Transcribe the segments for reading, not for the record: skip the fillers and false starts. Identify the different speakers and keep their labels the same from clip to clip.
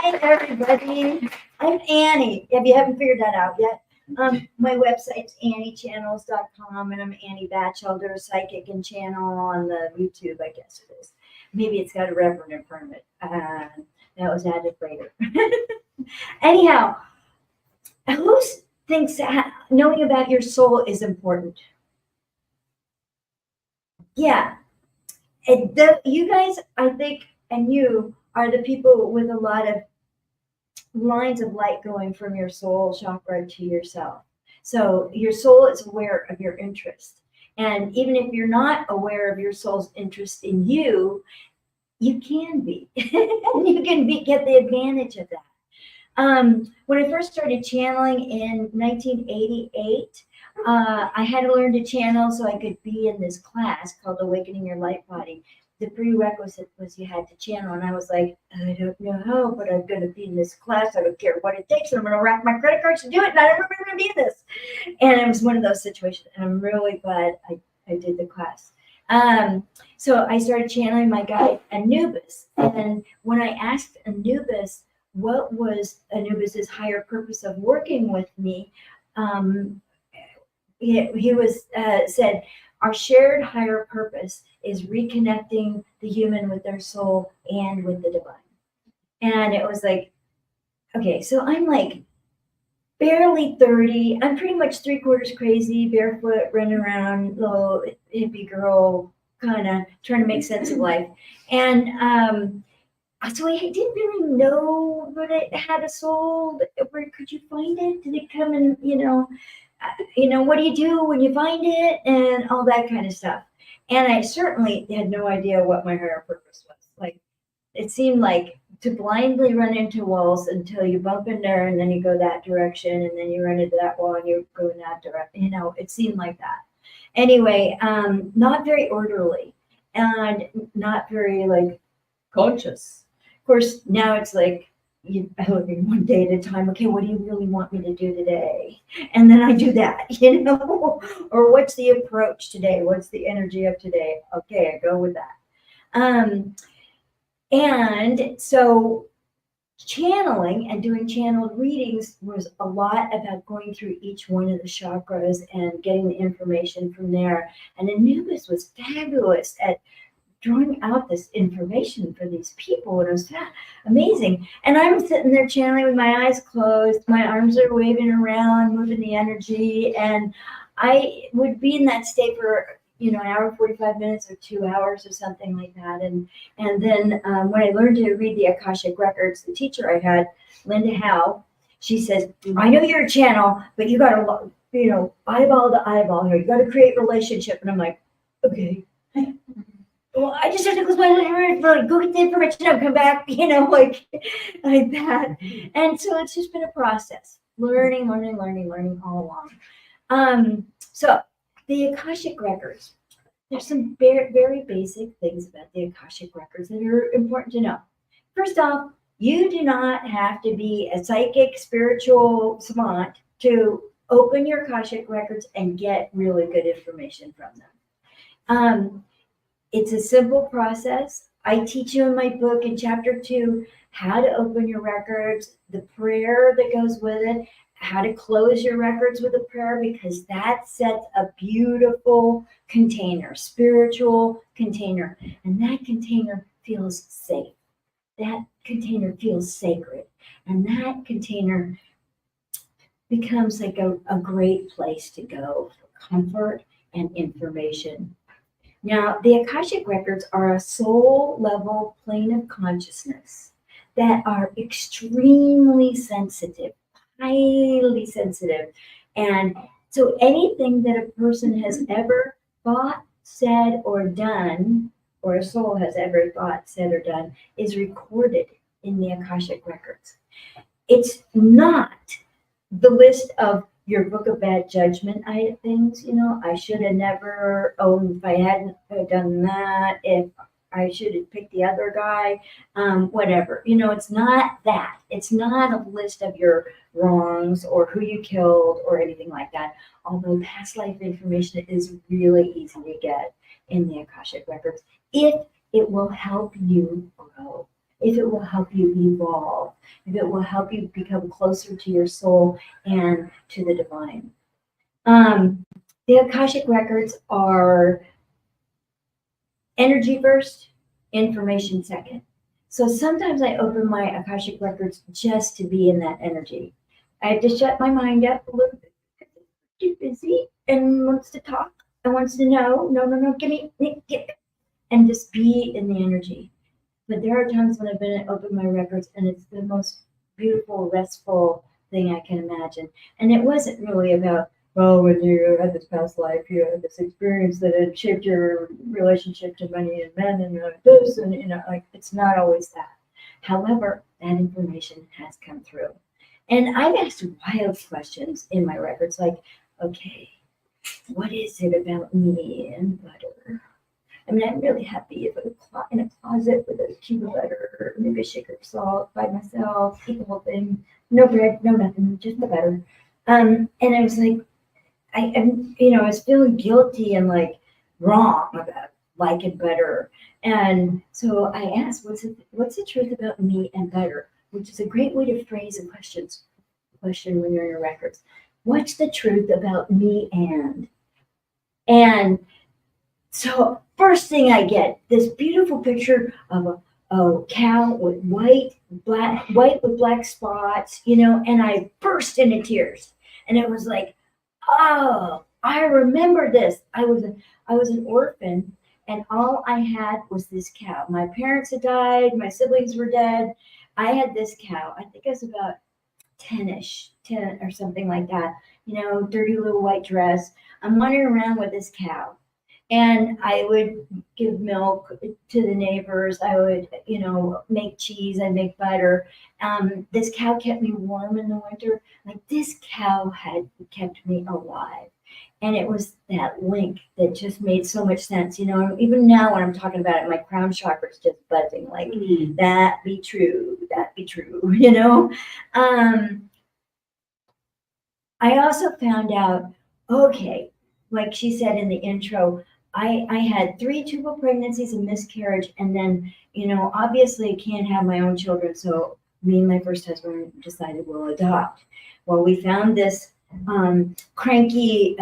Speaker 1: Hi, everybody. I'm Annie, if you haven't figured that out yet. My website's anniechannels.com, and I'm Annie Bachelder, psychic and channel on the YouTube, I guess it is. Maybe it's got a Reverend in front of it. That was added later. Anyhow, who thinks that knowing about your soul is important? Yeah. You guys, I think, and you are the people with a lot of lines of light going from your soul chakra to yourself. So your soul is aware of your interest. And even if you're not aware of your soul's interest in you, you can be. And you can get the advantage of that. When I first started channeling in 1988, I had to learn to channel so I could be in this class called Awakening Your Light Body. The prerequisite was you had to channel, and I was like, I don't know how, but I'm going to be in this class. I don't care what it takes, and I'm going to rack my credit cards to do it, and I don't remember to be in this. And it was one of those situations, and I'm really glad I did the class. So I started channeling my guide Anubis, and when I asked Anubis what was Anubis's higher purpose of working with me, he was said, our shared higher purpose is reconnecting the human with their soul and with the divine. And it was like, okay, so I'm like barely 30. I'm pretty much 3/4 crazy, barefoot, running around, little hippie girl, kind of trying to make sense of life. And so I didn't really know that it had a soul. Where could you find it? Did it come in, what do you do when you find it, and all that kind of stuff. And I certainly had no idea what my higher purpose was. Like, it seemed like to blindly run into walls until you bump in there, and then you go that direction, and then you run into that wall and you go in that direction. It seemed like that. Anyway, not very orderly and not very conscious. Of course, now it's like, I look at one day at a time. Okay, what do you really want me to do today? And then I do that, or what's the approach today? What's the energy of today? Okay, I go with that. And so channeling and doing channeled readings was a lot about going through each one of the chakras and getting the information from there. And Anubis was fabulous at drawing out this information for these people, and it was amazing. And I'm sitting there channeling with my eyes closed, my arms are waving around, moving the energy, and I would be in that state for an hour, 45 minutes, or 2 hours, or something like that. And then when I learned to read the Akashic Records, the teacher I had, Linda Howe, she says, I know you're a channel, but you got to eyeball to eyeball here. You got to create relationship. And I'm like, okay. Well, I just have to close my eyes, go get the information and come back, like that. And so it's just been a process, learning all along. So the Akashic Records, there's some very, very basic things about the Akashic Records that are important to know. First off, you do not have to be a psychic, spiritual savant to open your Akashic Records and get really good information from them. It's a simple process. I teach you in my book in chapter 2 how to open your records, the prayer that goes with it, how to close your records with a prayer, because that sets a beautiful container, spiritual container. And that container feels safe. That container feels sacred. And that container becomes like a great place to go for comfort and information. Now, the Akashic Records are a soul level plane of consciousness that are extremely sensitive, highly sensitive. And so anything that a person has ever thought, said, or done, or a soul has ever thought, said, or done, is recorded in the Akashic Records. It's not the list of your book of bad judgment things, I should have never, if I hadn't done that, if I should have picked the other guy, whatever. It's not that. It's not a list of your wrongs or who you killed or anything like that. Although past life information is really easy to get in the Akashic Records if it will help you grow. if it will help you evolve, if it will help you become closer to your soul and to the divine. The Akashic Records are energy first, information second. So sometimes I open my Akashic Records just to be in that energy. I have to shut my mind up a little bit. Too busy and wants to talk and wants to know, no, give me, and just be in the energy. But there are times when I've been open my records and it's the most beautiful, restful thing I can imagine. And it wasn't really about, well, when you had this past life, you had this experience that had shaped your relationship to money and men and this, and like it's not always that. However, that information has come through. And I've asked wild questions in my records, like, okay, what is it about me and butter? I mean, I'm really happy if in a closet with a cube of butter, maybe a shaker of salt by myself, eat the whole thing, no bread, no nothing, just the butter. And I was like, I was feeling guilty and like wrong about liking butter. And so I asked, what's the truth about me and butter? Which is a great way to phrase a question when you're in your records. What's the truth about me and so first thing I get this beautiful picture of a cow with white with black spots, and I burst into tears. And it was like, oh, I remember this. I was an orphan, and all I had was this cow. My parents had died, my siblings were dead. I had this cow. I think I was about 10 or something like that. Dirty little white dress. I'm wandering around with this cow. And I would give milk to the neighbors. I would, make cheese. I'd make butter. This cow kept me warm in the winter. Like this cow had kept me alive. And it was that link that just made so much sense. Even now when I'm talking about it, my crown chakra is just buzzing. Like, that be true, that be true, I also found out, okay, like she said in the intro, I had 3 tubal pregnancies and miscarriage, and then, obviously I can't have my own children, so me and my first husband decided we'll adopt. Well, we found this cranky,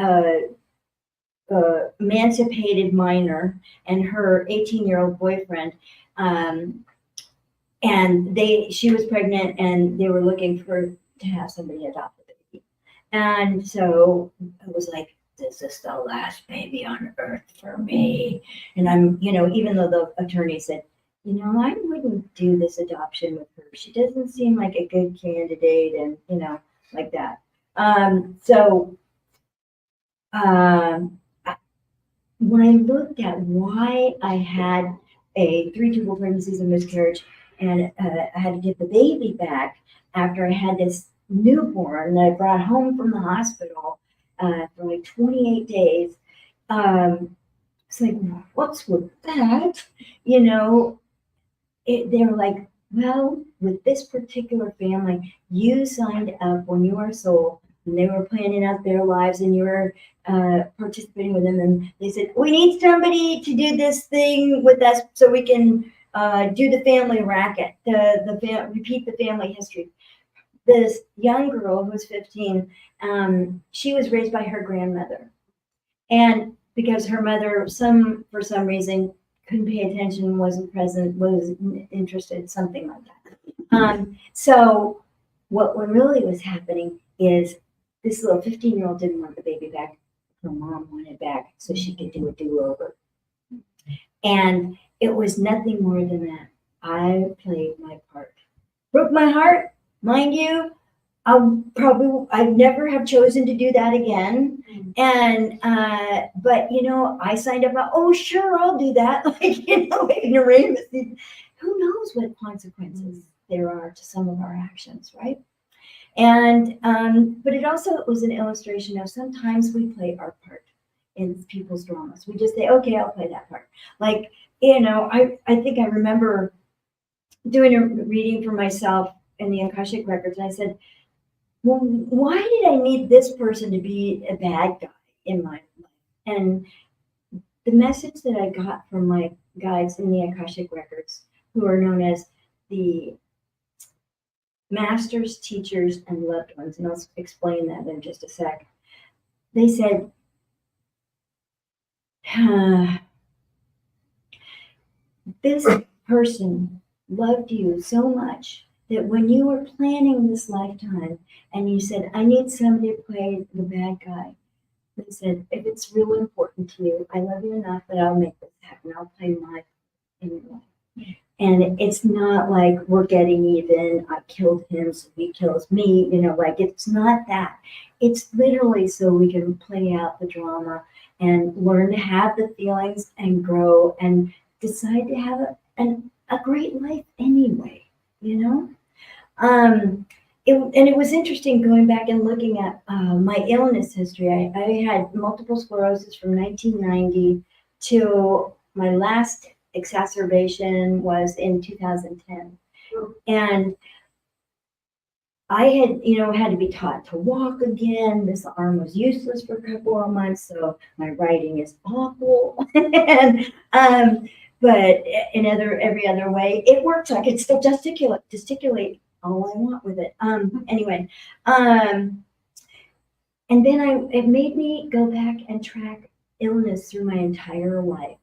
Speaker 1: emancipated minor and her 18-year-old boyfriend, and she was pregnant, and they were looking to have somebody adopt the baby. And so I was like, this is the last baby on earth for me. And I'm, even though the attorney said, I wouldn't do this adoption with her. She doesn't seem like a good candidate, and, like that. When I looked at why I had 3 tubal pregnancies and miscarriage, and I had to get the baby back after I had this newborn that I brought home from the hospital for like 28 days. It's like, what's with that? They were like, well, with this particular family, you signed up when you were a soul, and they were planning out their lives, and you were participating with them, and they said, we need somebody to do this thing with us so we can do the family racket, repeat the family history. This young girl who was 15, she was raised by her grandmother. And because her mother, for some reason, couldn't pay attention, wasn't present, wasn't interested, something like that. So what really was happening is this little 15-year-old didn't want the baby back. Her mom wanted it back so she could do a do-over. And it was nothing more than that. I played my part. Broke my heart, mind you. I'd never have chosen to do that again. And, but, I signed up, oh, sure, I'll do that. Like, ignoramus. Who knows what consequences there are to some of our actions, right? And, but it also was an illustration of sometimes we play our part in people's dramas. We just say, okay, I'll play that part. Like, I think I remember doing a reading for myself in the Akashic Records, and I said, well, why did I need this person to be a bad guy in my life? And the message that I got from my guides in the Akashic Records, who are known as the masters, teachers, and loved ones, and I'll explain that in just a sec. They said, this person loved you so much that when you were planning this lifetime and you said, I need somebody to play the bad guy, they said, if it's really important to you, I love you enough that I'll make this happen. I'll play my in your life. And it's not like we're getting even, I killed him, so he kills me, like it's not that. It's literally so we can play out the drama and learn to have the feelings and grow and decide to have a great life anyway, And it was interesting going back and looking at my illness history. I had multiple sclerosis from 1990 to my last exacerbation was in 2010. And I had to be taught to walk again. This arm was useless for a couple of months, so my writing is awful. But in every other way, it works. I can still gesticulate all I want with it. Anyway, and then it made me go back and track illness through my entire life.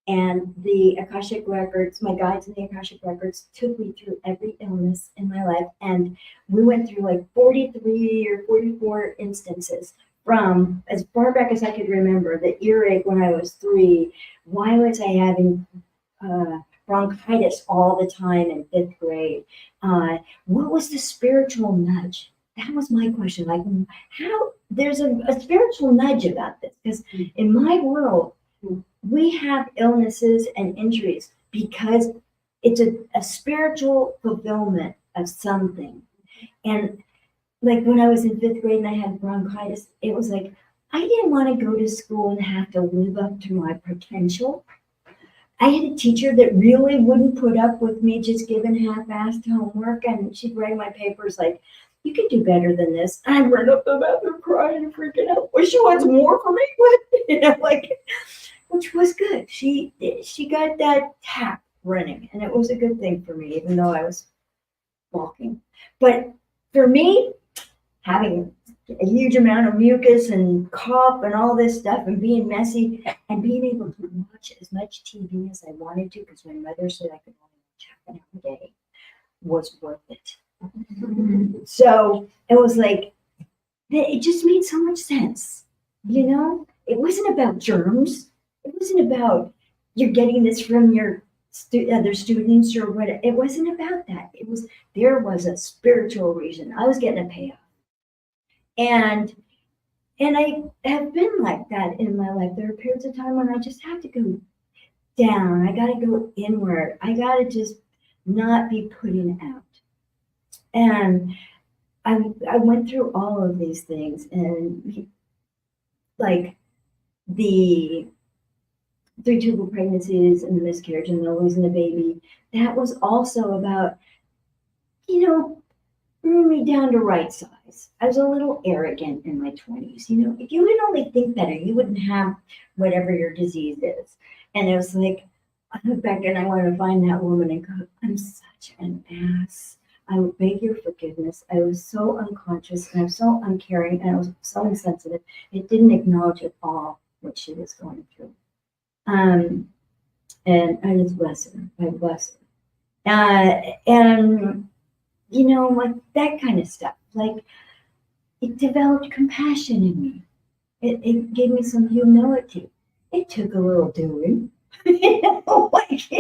Speaker 1: And the Akashic Records, my guides in the Akashic Records took me through every illness in my life. And we went through like 43 or 44 instances from as far back as I could remember, the earache when I was 3. Why was I having bronchitis all the time in 5th grade? What was the spiritual nudge? That was my question. Like, how there's a spiritual nudge about this? Because in my world, we have illnesses and injuries because it's a spiritual fulfillment of something. And like when I was in 5th grade and I had bronchitis, it was like, I didn't want to go to school and have to live up to my potential. I had a teacher that really wouldn't put up with me just giving half-assed homework, and she'd write my papers like, you could do better than this. And I'd run up the bathroom crying and freaking out. Wish she wants more for me, which was good. She got that tap running, and it was a good thing for me, even though I was walking. But for me, having a huge amount of mucus and cough and all this stuff and being messy and being able to watch as much TV as I wanted to, because my mother said I could only watch half an hour a day, was worth it. So it was like, it just made so much sense. It wasn't about germs. It wasn't about you're getting this from your other students or what. It wasn't about that. There was a spiritual reason. I was getting a payoff. And I have been like that in my life. There are periods of time when I just have to go down. I got to go inward. I got to just not be putting out. And I went through all of these things, and like the 3 tubal pregnancies and the miscarriage and the losing the baby, that was also about, bringing me down to right size. I was a little arrogant in my 20s. If you would only think better, you wouldn't have whatever your disease is. And it was like, I look back and I want to find that woman and go, I'm such an ass. I would beg your forgiveness. I was so unconscious and I was so uncaring and I was so insensitive. It didn't acknowledge at all what she was going through. And I just bless her. I bless her. And like that kind of stuff. Like it developed compassion in me. It gave me some humility. It took a little doing. Like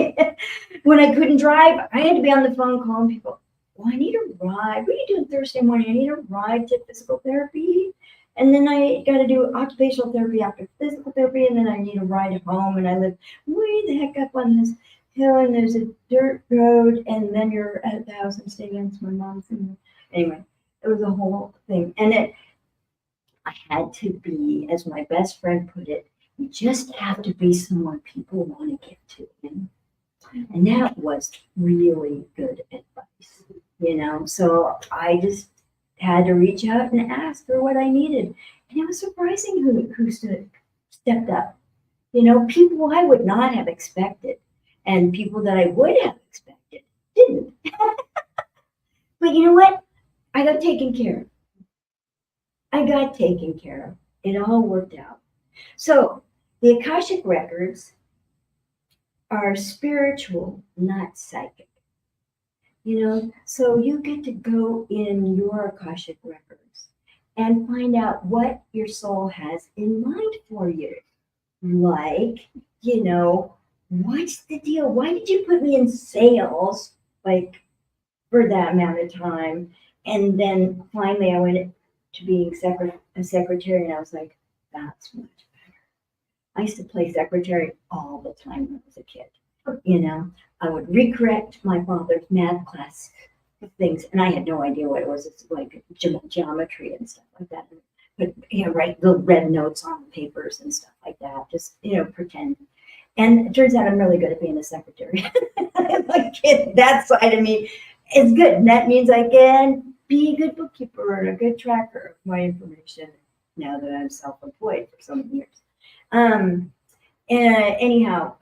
Speaker 1: when I couldn't drive, I had to be on the phone calling people. Well, I need a ride. What are you doing Thursday morning? I need a ride to physical therapy. And then I got to do occupational therapy after physical therapy. And then I need a ride home. And I live way the heck up on this hill. And there's a dirt road. And then you're at the house I'm staying in. It's my mom's. Anyway, it was a whole thing. And I had to be, as my best friend put it, you just have to be someone people want to give to. And that was really good advice, So I just had to reach out and ask for what I needed. And it was surprising who stepped up. People I would not have expected and people that I would have expected didn't. But you know what? I got taken care of. I got taken care of. It all worked out. So the Akashic Records are spiritual, not psychic. So you get to go in your Akashic Records and find out what your soul has in mind for you. Like, what's the deal? Why did you put me in sales, like, for that amount of time? And then finally I went to being a secretary, and I was like, that's much better. I used to play secretary all the time when I was a kid. I would recorrect my father's math class things, and I had no idea what it was. It's like geometry and stuff like that. But write the red notes on papers and stuff like that. Just pretend. And it turns out I'm really good at being a secretary. Like that side of me is good. And that means I can be a good bookkeeper and a good tracker of my information now that I'm self-employed for so many years. Anyhow,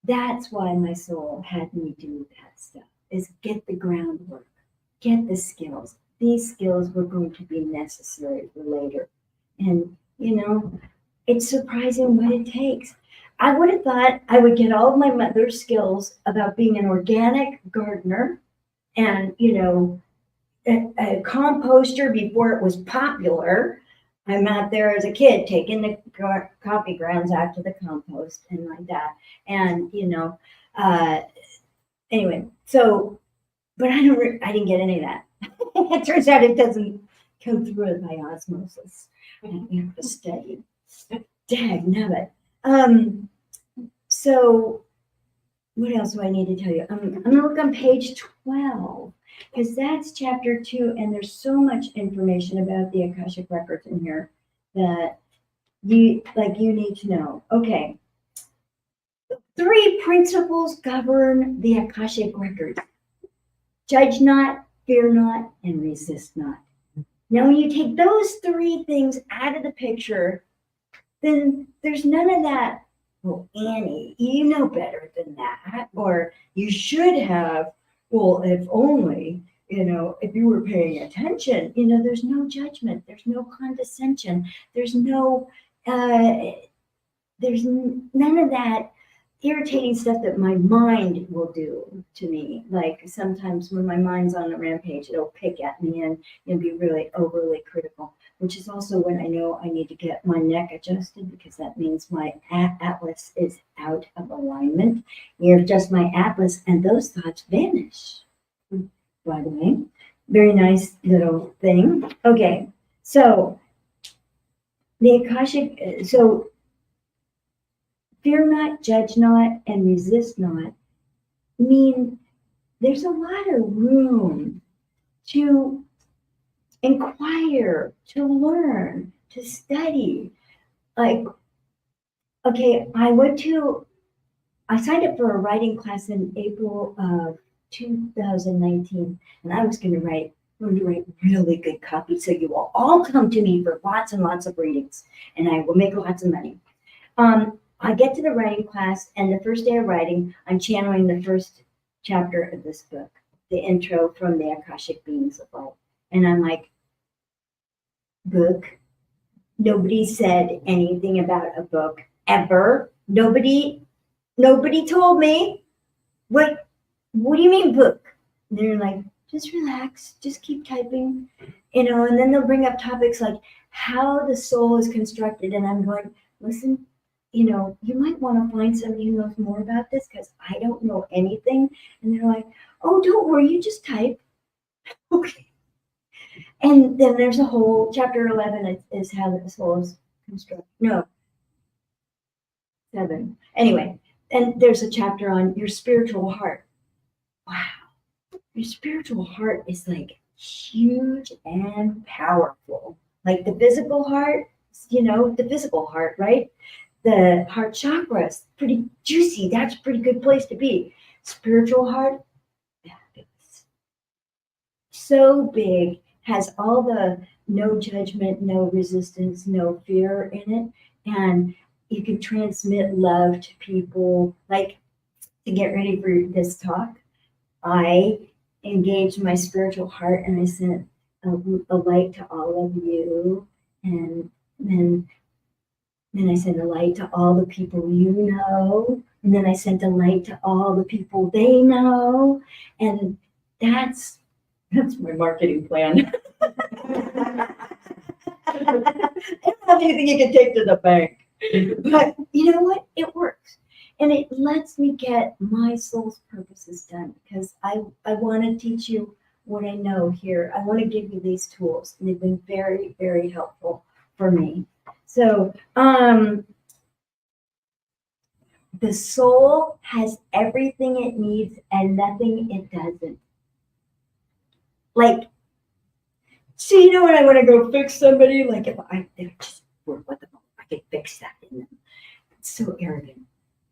Speaker 1: that's why my soul had me do that stuff, is get the groundwork, get the skills. These skills were going to be necessary for later. And, it's surprising what it takes. I would have thought I would get all of my mother's skills about being an organic gardener and, a composter before it was popular. I'm out there as a kid taking the coffee grounds out to the compost and like that. And, anyway, so, but I didn't get any of that. It turns out it doesn't come through by osmosis. You have to study. Dagnabbit. So what else do I need to tell you? I'm going to look on page 12, because that's chapter 2, and there's so much information about the Akashic Records in here that you need to know. Okay. 3 principles govern the Akashic Records. Judge not, fear not, and resist not. Now, when you take those 3 things out of the picture, then there's none of that. Well, Annie, you know better than that. Or you should have. Well, if only, if you were paying attention, there's no judgment. There's no condescension. There's no, there's none of that irritating stuff that my mind will do to me. Like sometimes when my mind's on a rampage, it'll pick at me and be really overly critical, which is also when I know I need to get my neck adjusted, because that means my atlas is out of alignment. You adjust my atlas and those thoughts vanish. By the way, very nice little thing. Okay, so the Akashic, so fear not, judge not, and resist not mean there's a lot of room to inquire, to learn, to study. Like, okay, I signed up for a writing class in April of 2019, and I was going to write really good copy, so you will all come to me for lots and lots of readings, and I will make lots of money. I get to the writing class, and the first day of writing, I'm channeling the first chapter of this book, the intro from the Akashic Beings of Light. And I'm like, book? Nobody said anything about a book ever. Nobody told me. What do you mean book? And they're like, just relax, just keep typing, and then they'll bring up topics like how the soul is constructed. And I'm going, listen, you might want to find somebody who knows more about this, because I don't know anything. And they're like, oh, don't worry, you just type. Okay. And then there's a whole chapter 11 is how the soul is constructed. No, 7. Anyway, and there's a chapter on your spiritual heart. Wow. Your spiritual heart is like huge and powerful. Like the physical heart, the physical heart, right? The heart chakra is pretty juicy. That's a pretty good place to be. Spiritual heart, fabulous. So big, has all the no judgment, no resistance, no fear in it. And, you can transmit love to people. Like, to get ready for this talk, I engaged my spiritual heart and I sent a light to all of you. And then I sent a light to all the people you know. And then I sent a light to all the people they know. And that's my marketing plan. I don't have anything you can take to the bank. But you know what? It works. And it lets me get my soul's purposes done, because I want to teach you what I know here. I want to give you these tools. And they've been very, very helpful for me. So, the soul has everything it needs and nothing it doesn't. Like, so you know when I want to go fix somebody, like if they're just work with them, I can fix that in them. It's so arrogant.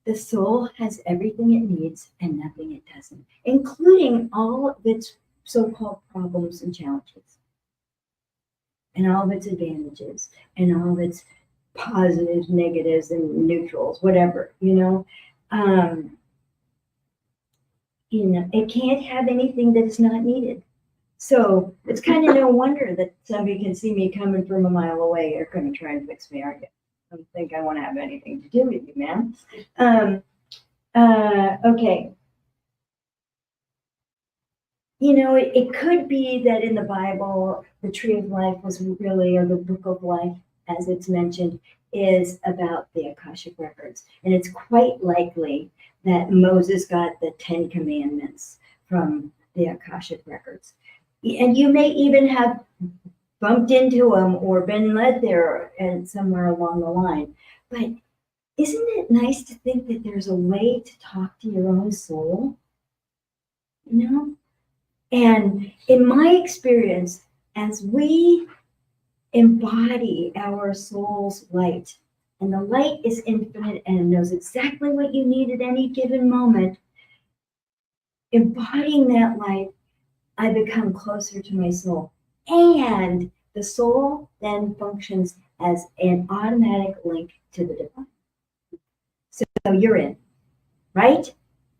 Speaker 1: The soul has everything it needs and nothing it doesn't, including all of its so-called problems and challenges, and all of its advantages, and all of its positives, negatives, and neutrals, whatever, it can't have anything that is not needed. So it's kind of no wonder that somebody can see me coming from a mile away. You're going to try and fix me, aren't you? I don't think I want to have anything to do with you, man. Okay. It could be that in the Bible, the tree of life was really, or the book of life, as it's mentioned, is about the Akashic Records. And it's quite likely that Moses got the 10 Commandments from the Akashic Records. And you may even have bumped into them or been led there and somewhere along the line. But isn't it nice to think that there's a way to talk to your own soul? And in my experience, as we embody our soul's light, and the light is infinite and knows exactly what you need at any given moment, embodying that light, I become closer to my soul. And the soul then functions as an automatic link to the divine. So you're in, right?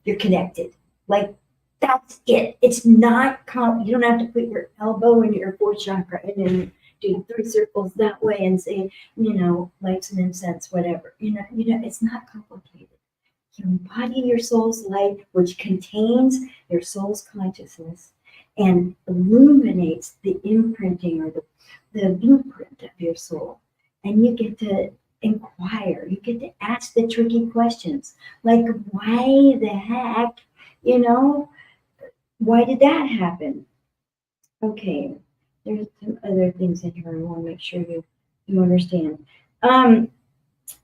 Speaker 1: You're connected. Like, that's it. It's not, you don't have to put your elbow in your fourth chakra and then do 3 circles that way and say, lights and incense, whatever. It's not complicated. You embody your soul's light, which contains your soul's consciousness and illuminates the imprinting or the blueprint of your soul. And you get to inquire. You get to ask the tricky questions, like, why the heck, why did that happen? Okay, there's some other things in here I want to make sure you understand.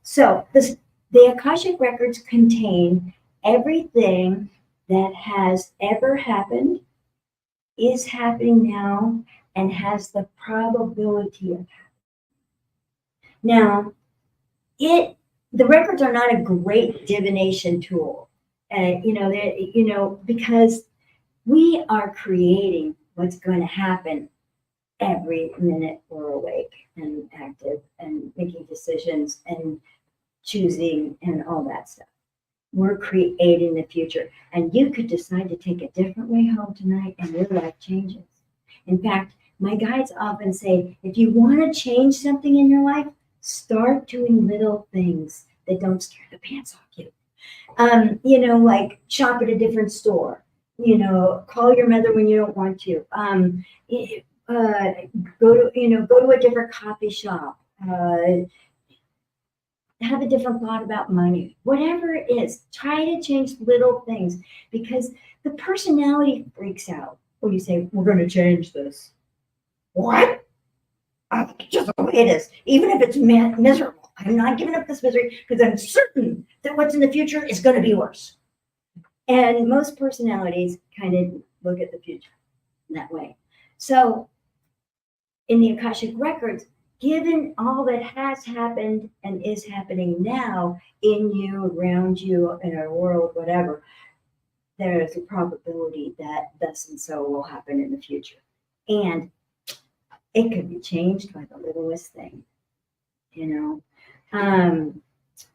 Speaker 1: So the Akashic Records contain everything that has ever happened, is happening now, and has the probability of happening. Now, the records are not a great divination tool, because we are creating what's going to happen every minute we're awake and active and making decisions and choosing and all that stuff. We're creating the future. And you could decide to take a different way home tonight and your life changes. In fact, my guides often say, if you want to change something in your life, start doing little things that don't scare the pants off you. Like shop at a different store. Call your mother when you don't want to. Go to a different coffee shop. Have a different thought about money. Whatever it is, try to change little things, because the personality freaks out when you say, we're going to change this. What? Just the way it is. Even if it's miserable, I'm not giving up this misery because I'm certain that what's in the future is going to be worse. And most personalities kind of look at the future in that way. So in the Akashic Records, given all that has happened and is happening now in you, around you, in our world, whatever, there is a probability that thus and so will happen in the future. And it could be changed by the littlest thing,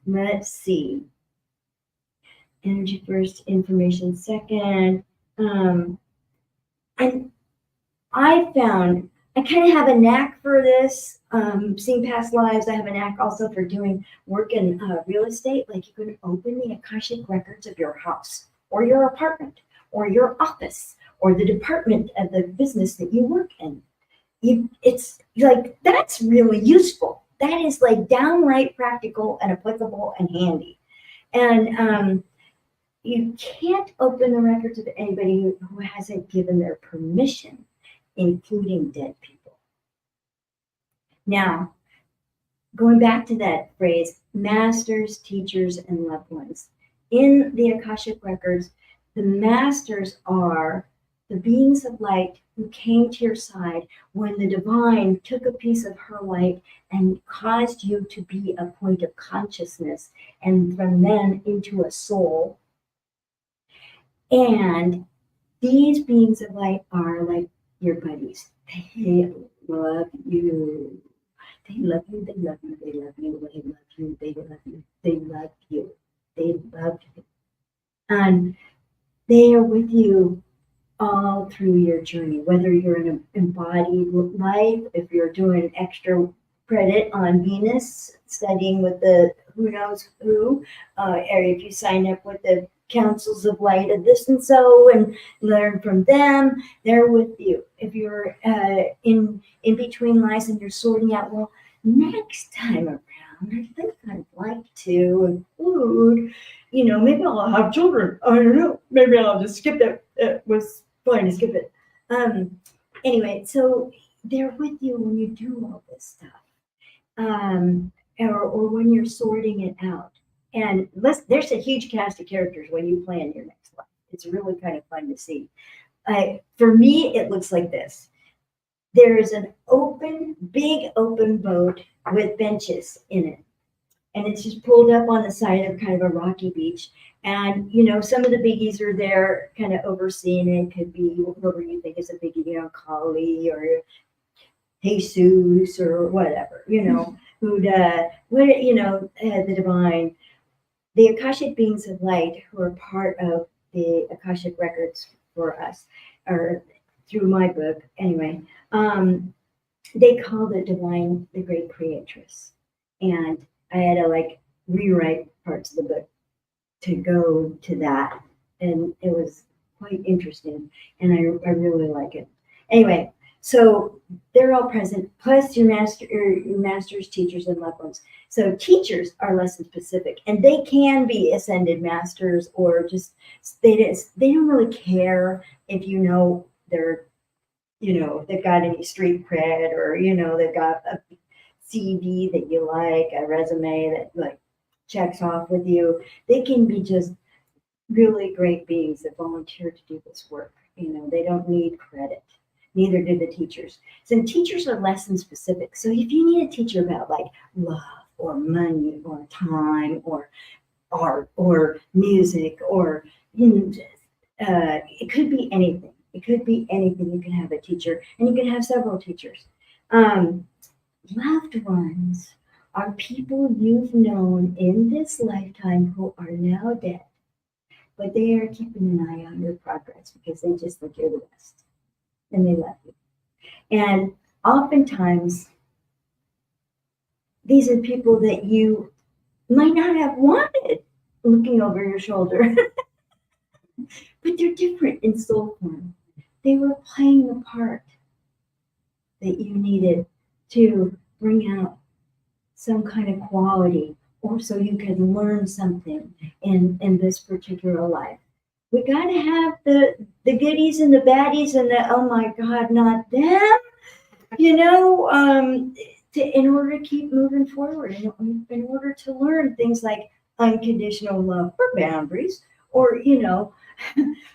Speaker 1: let's see. Energy first, information second. And I found I kind of have a knack for this, seeing past lives. I have a knack also for doing work in real estate. Like you can open the Akashic records of your house or your apartment or your office or the department of the business that you work in. It's like, that's really useful. That is like downright practical and applicable and handy. And you can't open the records of anybody who hasn't given their permission, including dead people. Now, going back to that phrase, masters, teachers, and loved ones. In the Akashic records, the masters are the beings of light who came to your side when the divine took a piece of her light and caused you to be a point of consciousness, and from then into a soul. And these beings of light are like your buddies. They love you. They love you. They love you. They love you. They love you. They love you. They love you. They love you. And they are with you all through your journey, whether you're in an embodied life, if you're doing extra credit on Venus, studying with the who knows who, or if you sign up with the councils of light of this and so and learn from them, they're with you. If you're in between lives and you're sorting out, well, next time around, I think I'd like to include, maybe I'll have children. I don't know. Maybe I'll just skip it. It was fine to skip it. Anyway, so they're with you when you do all this stuff. Or when you're sorting it out. And there's a huge cast of characters when you plan your next life. It's really kind of fun to see. For me, it looks like this. There is an big open boat with benches in it. And it's just pulled up on the side of kind of a rocky beach. And, some of the biggies are there kind of overseeing it. Could be whoever you think is a biggie, Kali or Jesus or whatever, who'd, the divine. The Akashic beings of light, who are part of the Akashic records for us, or through my book, anyway, they call the divine the great creatress. And I had to rewrite parts of the book to go to that. And it was quite interesting. And I really like it. Anyway, so they're all present, plus your masters, teachers, and loved ones. So teachers are lesson specific, and they can be ascended masters, or just they don't really care if they're if they've got any street cred, or they've got a CV that you like, a resume that checks off with you. They can be just really great beings that volunteer to do this work. They don't need credit. Neither do the teachers. So teachers are lesson specific. So if you need a teacher about love or money or time or art or music or it could be anything. It could be anything. You can have a teacher, and you can have several teachers. Loved ones are people you've known in this lifetime who are now dead, but they are keeping an eye on your progress because they just think you're the best. And they love you. And oftentimes, these are people that you might not have wanted looking over your shoulder, but they're different in soul form. They were playing the part that you needed to bring out some kind of quality, or so you could learn something in this particular life. We got to have the goodies and the baddies and the, oh my God, not them, in order to keep moving forward, in order to learn things like unconditional love or boundaries, or,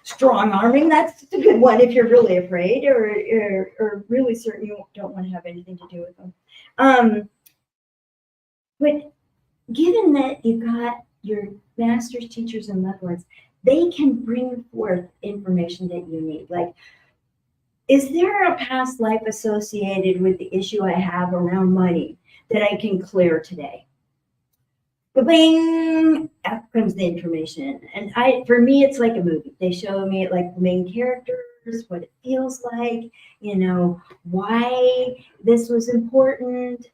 Speaker 1: strong arming. That's a good one if you're really afraid or really certain you don't want to have anything to do with them. But given that you got your masters, teachers, and loved ones, they can bring forth information that you need. Is there a past life associated with the issue I have around money that I can clear today? bing, out comes the information. And for me, it's like a movie. They show me like the main characters, what it feels like, why this was important.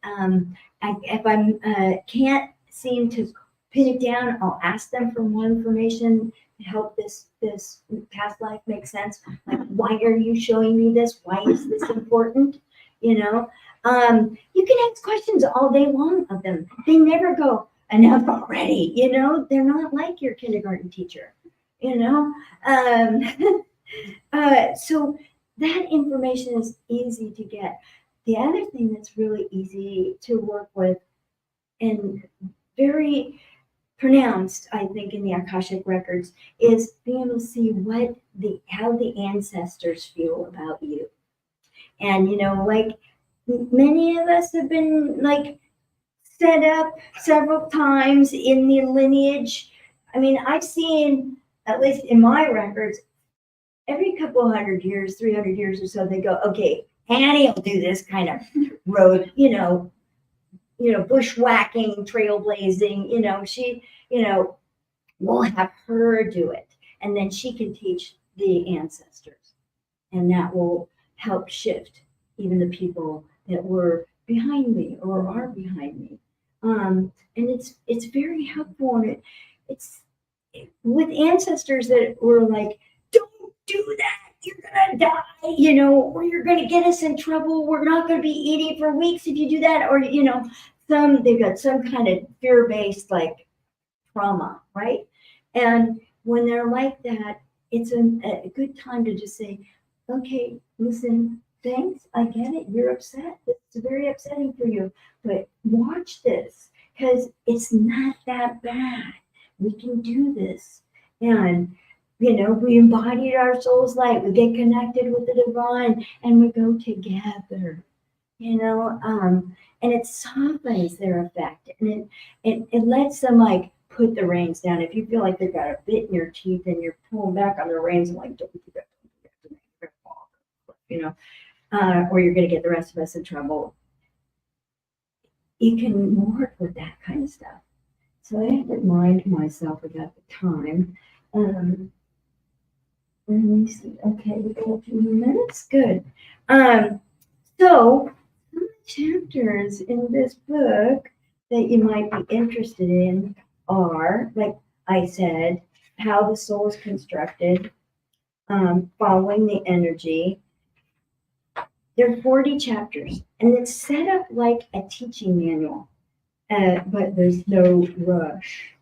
Speaker 1: If I can't seem to pin it down, I'll ask them for more information to help this past life make sense. Like, why are you showing me this? Why is this important? You can ask questions all day long of them. They never go, enough already. They're not like your kindergarten teacher. So that information is easy to get. The other thing that's really easy to work with and very pronounced, I think, in the Akashic Records is being able to see how the ancestors feel about you. And like many of us have been like set up several times in the lineage. I mean, I've seen, at least in my records, every couple 100 years, 300 years or so, they go, okay, Annie will do this kind of road, bushwhacking, trailblazing, she, we'll have her do it. And then she can teach the ancestors. And that will help shift even the people that were behind me or are behind me. And it's very helpful, and it's with ancestors that were like, don't do that, you're gonna die, or you're gonna get us in trouble. We're not gonna be eating for weeks if you do that, or they've got some kind of fear-based like trauma, right? And when they're like that, it's a good time to just say, okay, listen, thanks, I get it. You're upset. It's very upsetting for you. But watch this, because it's not that bad. We can do this. And, we embodied our soul's light. We get connected with the divine and we go together, and it softens their effect. And it lets them like put the reins down. If you feel like they've got a bit in your teeth and you're pulling back on the reins and like, don't do that, or you're going to get the rest of us in trouble. You can work with that kind of stuff. So I have to remind myself about the time. Let me see. Okay, we got a few minutes. Good. So some of the chapters in this book that you might be interested in are, like I said, how the soul is constructed, following the energy. There are 40 chapters, and it's set up like a teaching manual, but there's no rush.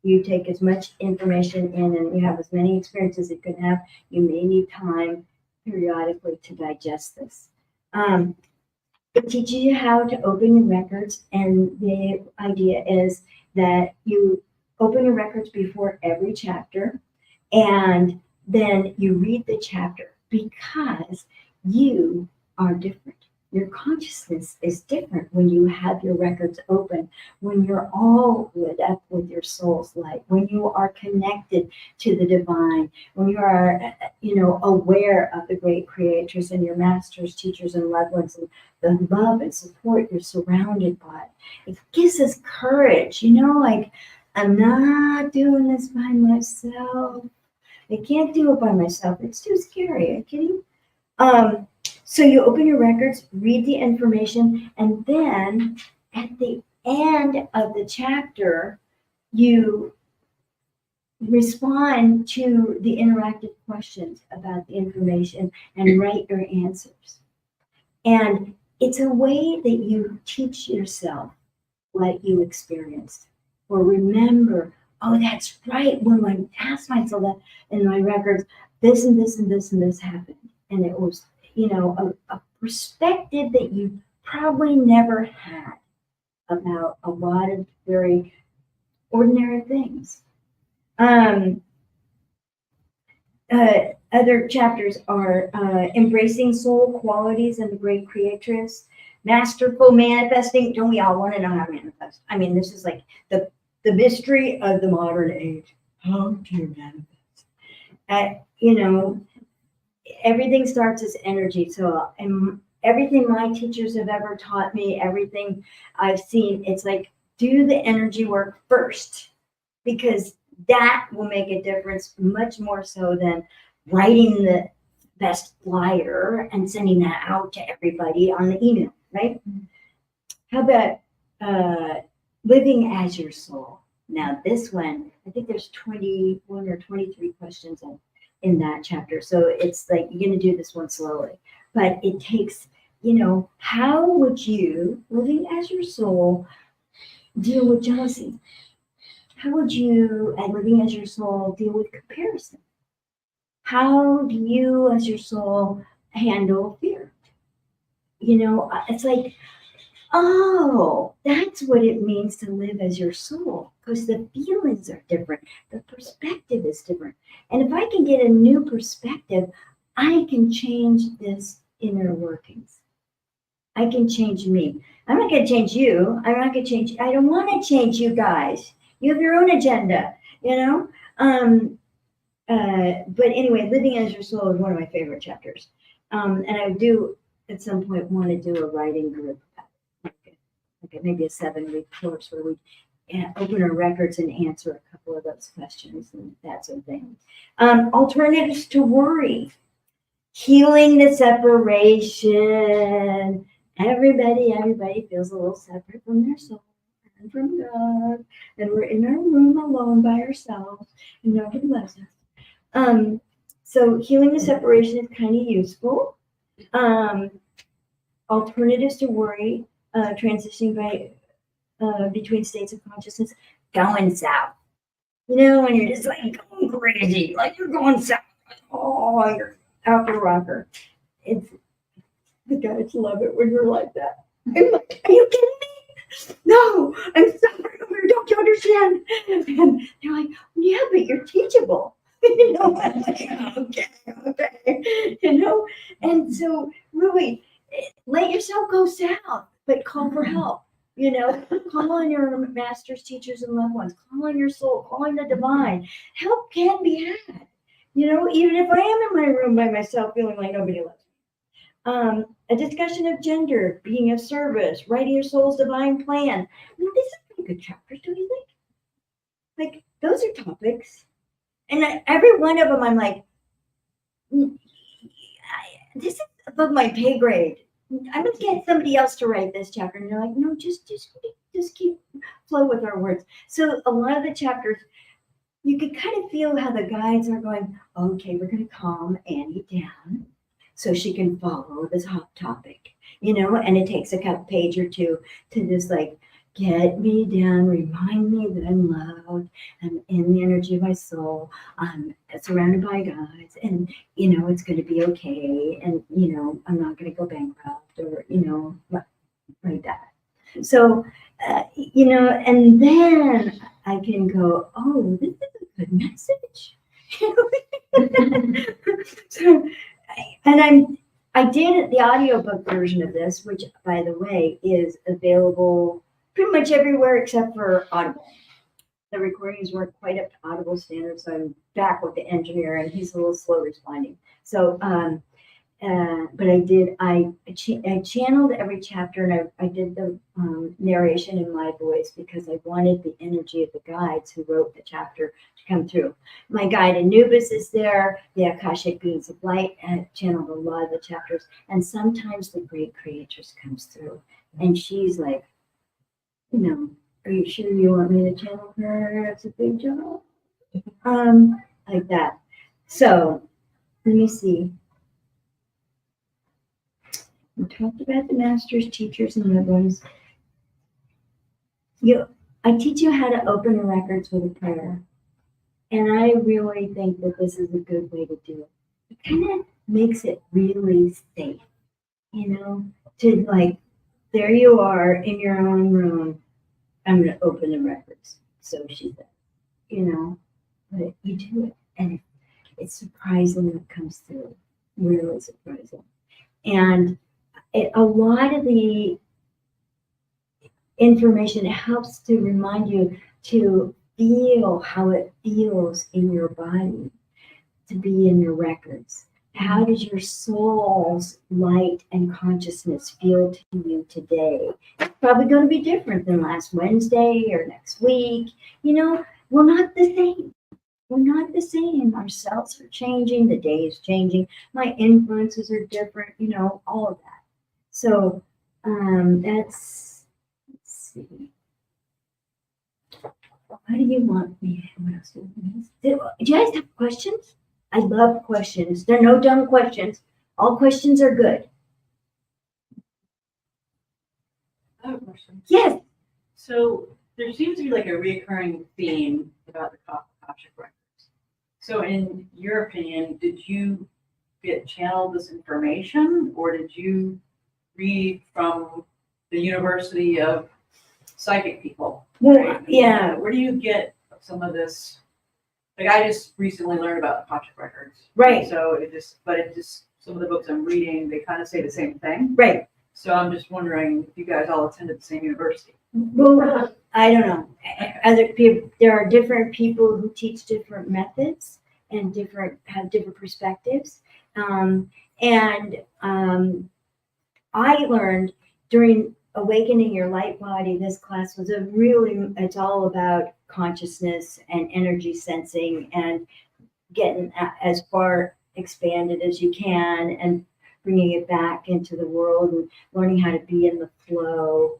Speaker 1: You take as much information in and you have as many experiences as you can have. You may need time periodically to digest this. It teaches you how to open your records, and the idea is that you open your records before every chapter, and then you read the chapter because you are different. Your consciousness is different when you have your records open, when you're all lit up with your soul's light, when you are connected to the divine, when you are, aware of the great creators and your masters, teachers, and loved ones, and the love and support you're surrounded by. It gives us courage, like, I'm not doing this by myself. I can't do it by myself. It's too scary. Are you kidding? So you open your records, read the information, and then at the end of the chapter, you respond to the interactive questions about the information and write your answers. And it's a way that you teach yourself what you experienced, or remember, oh, that's right, when I asked myself that in my records, this and this and this and this happened. And it was, a perspective that you probably never had about a lot of very ordinary things. Other chapters are embracing soul qualities and the great creatress, masterful manifesting. Don't we all want to know how to manifest? I mean, this is like the mystery of the modern age. How do you manifest? Everything starts as energy. So everything my teachers have ever taught me, everything I've seen, it's like, do the energy work first, because that will make a difference much more so than writing the best flyer and sending that out to everybody on the email, right? How about living as your soul? Now, this one, I think there's 21 or 23 questions in that chapter. So it's like you're going to do this one slowly, but it takes, how would you, living as your soul, deal with jealousy? How would you, at living as your soul, deal with comparison? How do you, as your soul, handle fear? It's like, oh, that's what it means to live as your soul, because the feelings are different. The perspective is different. And if I can get a new perspective, I can change this inner workings. I can change me. I'm not going to change you. I'm not going to change. I don't want to change you guys. You have your own agenda, But anyway, living as your soul is one of my favorite chapters. And I do at some point want to do a writing group, like maybe a 7-week course where we open our records and answer a couple of those questions and that sort of thing. Alternatives to worry, healing the separation. Everybody feels a little separate from their soul and from God, and we're in our room alone by ourselves, and nobody loves us. So healing the separation is kind of useful. Alternatives to worry, transitioning between states of consciousness, going south. When you're just like going crazy, like you're going south. Oh, you're out the rocker. The guys love it when you're like that. I'm like, are you kidding me? No, I'm sorry. Don't you understand? And they're like, yeah, but you're teachable. I'm like, okay. And so really let yourself go south, but call for help. Call on your masters, teachers, and loved ones. Call on your soul. Call on the divine. Help can be had. Even if I am in my room by myself, feeling like nobody loves me. A discussion of gender, being of service, writing your soul's divine plan. These are pretty good chapters, don't you think? Like, those are topics. And every one of them, I'm like, this is above my pay grade. I'm going to get somebody else to write this chapter. And they're like, no, just keep flow with our words. So a lot of the chapters, you could kind of feel how the guides are going, okay, we're going to calm Annie down so she can follow this hot topic, and it takes a page or two to just like get me down, remind me that I'm loved, I'm in the energy of my soul, I'm surrounded by guides, and it's going to be okay, and I'm not going to go bankrupt, or like that. So and then I can go, oh, this is a good message. So, and I did the audiobook version of this, which, by the way, is available pretty much everywhere except for Audible. The recordings weren't quite up to Audible standards, so I'm back with the engineer, and he's a little slow responding. So, but I channeled every chapter, and I did the narration in my voice because I wanted the energy of the guides who wrote the chapter to come through. My guide Anubis is there, the Akashic Beings of Light channeled a lot of the chapters, and sometimes the Great Creatress comes through, and she's like, are you sure you want me to channel her? That's a big job. Like that. So let me see. We talked about the masters, teachers, and loved ones. I teach you how to open the records with a prayer. And I really think that this is a good way to do it. It kind of makes it really safe, to like, there you are in your own room. I'm going to open the records. So she said, but you do it. And it's surprising what comes through. Really surprising. And a lot of the information helps to remind you to feel how it feels in your body to be in your records. How does your soul's light and consciousness feel to you today? It's probably going to be different than last Wednesday or next week. You know, we're not the same. We're not the same. Our cells are changing. The day is changing. My influences are different. You know, all of that. So let's see. What do you want me? What else do you guys have questions? I love questions. There are no dumb questions. All questions are good.
Speaker 2: I have a question.
Speaker 1: Yes.
Speaker 2: So there seems to be like a recurring theme about the Akashic Records. So in your opinion, did you get channeled this information, or did you read from the University of Psychic People?
Speaker 1: Well, yeah.
Speaker 2: Where do you get some of this? Like, I just recently learned about Akashic Records.
Speaker 1: Right.
Speaker 2: So some of the books I'm reading, they kind of say the same thing.
Speaker 1: Right.
Speaker 2: So I'm just wondering if you guys all attended the same university.
Speaker 1: Well, I don't know. Other people, there are different people who teach different methods and have different perspectives. I learned during Awakening Your Light Body, this class was it's all about consciousness and energy sensing and getting as far expanded as you can and bringing it back into the world and learning how to be in the flow.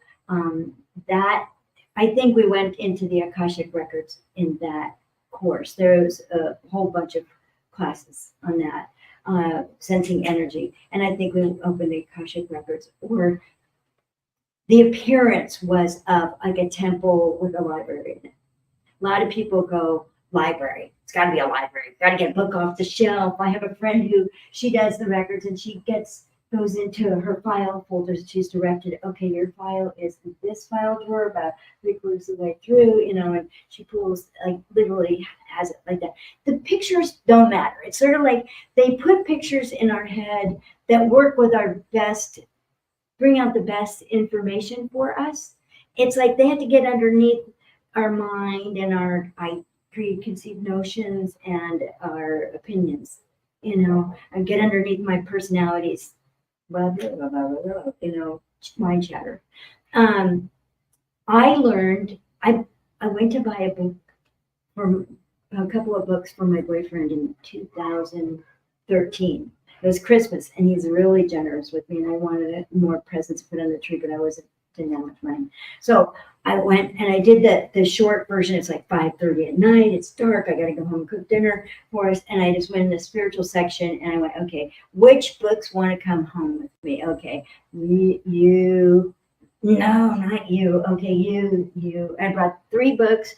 Speaker 1: That I think we went into the Akashic Records in that course. There was a whole bunch of classes on that, sensing energy. And I think we opened the Akashic Records, or the appearance was of like a temple with a library in it. A lot of people go, library. It's got to be a library. Got to get a book off the shelf. I have a friend who she does the records, and she goes into her file folders. She's directed, okay, your file is in this file drawer about 3/4 of the way through, you know, and she pulls, like, literally has it like that. The pictures don't matter. It's sort of like they put pictures in our head that work with our best, bring out the best information for us. It's like they have to get underneath our mind and our preconceived notions and our opinions, you know, and get underneath my personalities, blah, blah, blah, blah, blah, you know, mind chatter. I learned, I went to buy a book, for a couple of books for my boyfriend in 2013. It was Christmas, and he's really generous with me, and I wanted more presents put on the tree, but didn't have much money. So I went and I did the short version. It's like 5:30 at night. It's dark. I got to go home and cook dinner for us. And I just went in the spiritual section and I went, okay, which books want to come home with me? Okay, you, no, not you. Okay, you. I brought 3 books,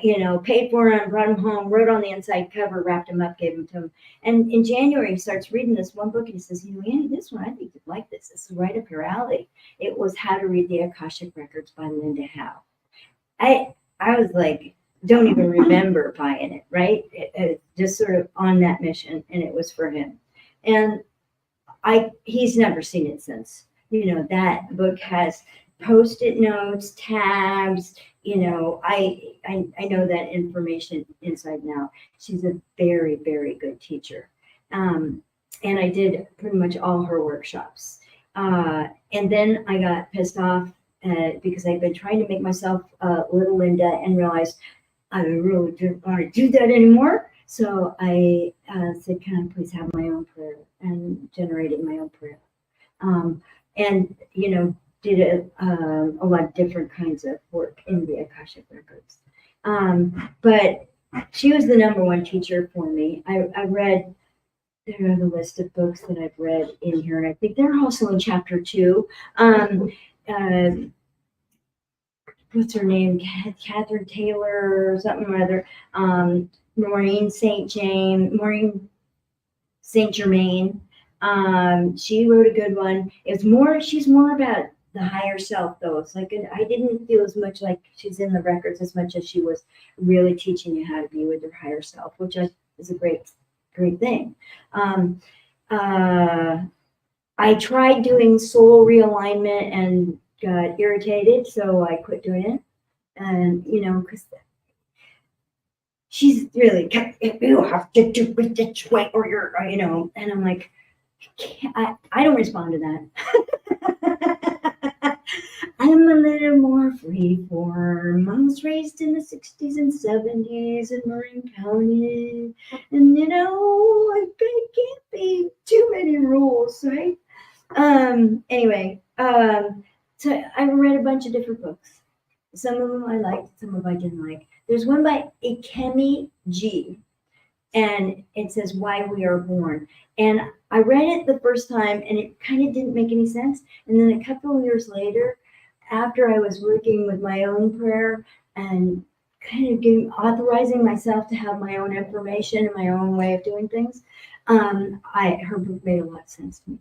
Speaker 1: you know, paid for them, brought them home, wrote on the inside cover, wrapped them up, gave them to him. And in January, he starts reading this one book and he says, you know, Annie, this one, I think you'd like this. This is right up your alley. It was How to Read the Akashic Records by Linda Howe. I was like, don't even remember buying it, right? It just sort of on that mission, and it was for him. And he's never seen it since. You know, that book has Post-it notes, tabs, you know, I know that information inside now. She's a very, very good teacher. And I did pretty much all her workshops. And then I got pissed off because I'd been trying to make myself little Linda and realized I really didn't want to do that anymore. So I said, can I please have my own prayer, and generated my own prayer. And, you know, did a lot of different kinds of work in the Akashic Records. But she was the #1 teacher for me. I read, there are the list of books that I've read in here, and I think they're also in chapter 2. What's her name? Catherine Taylor or something or other. Maureen St. Germain. She wrote a good one. She's more about the higher self, though. It's like, I didn't feel as much like she's in the records as much as she was really teaching you how to be with your higher self, which is a great thing. I tried doing soul realignment and got irritated, so I quit doing it. And, you know, because she's really, you have to do it this way or you're, you know, and I'm like, I don't respond to that. I'm a little more free form. I was raised in the 60s and 70s in Marin County. And, you know, I can't be too many rules, right? Anyway, so I read a bunch of different books. Some of them I liked, some of them I didn't like. There's one by Akemi G, and it says Why We Are Born. And I read it the first time, and it kind of didn't make any sense. And then a couple of years later, after I was working with my own prayer and kind of authorizing myself to have my own information and my own way of doing things, her book made a lot of sense to me.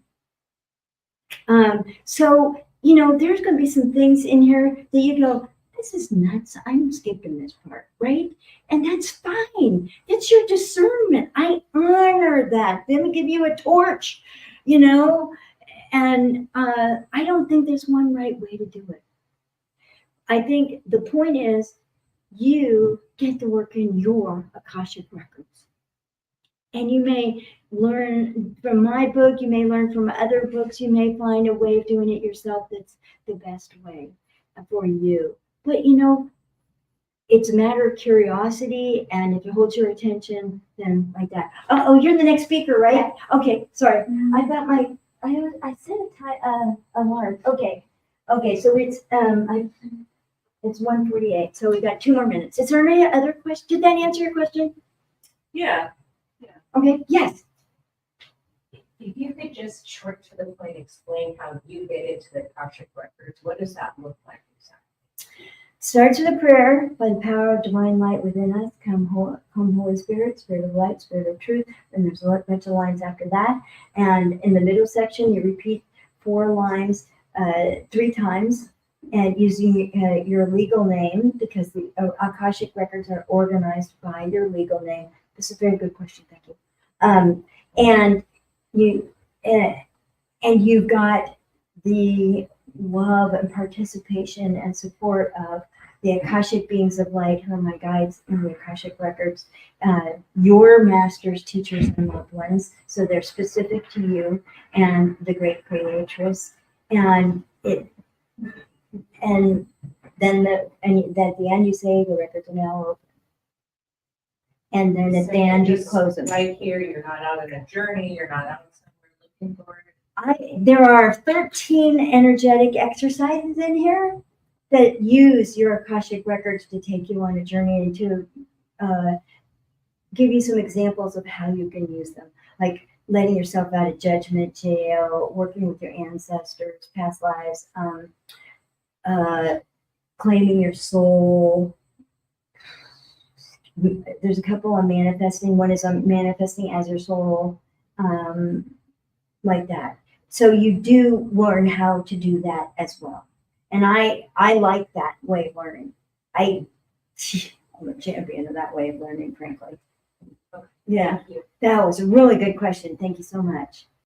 Speaker 1: So, you know, there's going to be some things in here that you go, this is nuts. I'm skipping this part, right? And that's fine. It's your discernment. I honor that. Let me give you a torch, you know? And I don't think there's one right way to do it. I think the point is you get to work in your Akashic Records. And you may learn from my book, you may learn from other books, you may find a way of doing it yourself that's the best way for you. But you know, it's a matter of curiosity, and if it holds your attention, then like that. Oh, you're the next speaker, right? Yeah. Okay, sorry. I got I set a alarm. Okay, so it's 1:48, so we got 2 more minutes. Is there any other question? Did that answer your question?
Speaker 2: Yeah.
Speaker 1: Okay, yes.
Speaker 3: If you could just short to the point explain how you get into the Akashic Records, what does that look like exactly?
Speaker 1: Starts with a prayer. By the power of divine light within us, come Holy Spirit, Spirit of light, Spirit of truth. And there's a bunch of lines after that. And in the middle section, you repeat 4 lines 3 times, and using your legal name, because the Akashic Records are organized by your legal name. This is a very good question. Thank you. And you've got the love and participation and support of the Akashic beings of light, who are my guides in the Akashic Records, your masters, teachers, and loved ones. So they're specific to you and the Great Creatress. And then at the end you say the records are now open. And then at the end you close them.
Speaker 3: Right here, you're not out on a journey, you're not out somewhere looking for it.
Speaker 1: There are 13 energetic exercises in here that use your Akashic Records to take you on a journey and to give you some examples of how you can use them, like letting yourself out of judgment jail, working with your ancestors, past lives, claiming your soul. There's a couple on manifesting. One is on manifesting as your soul, like that. So you do learn how to do that as well. And I like that way of learning. I'm a champion of that way of learning, frankly. Yeah, that was a really good question. Thank you so much.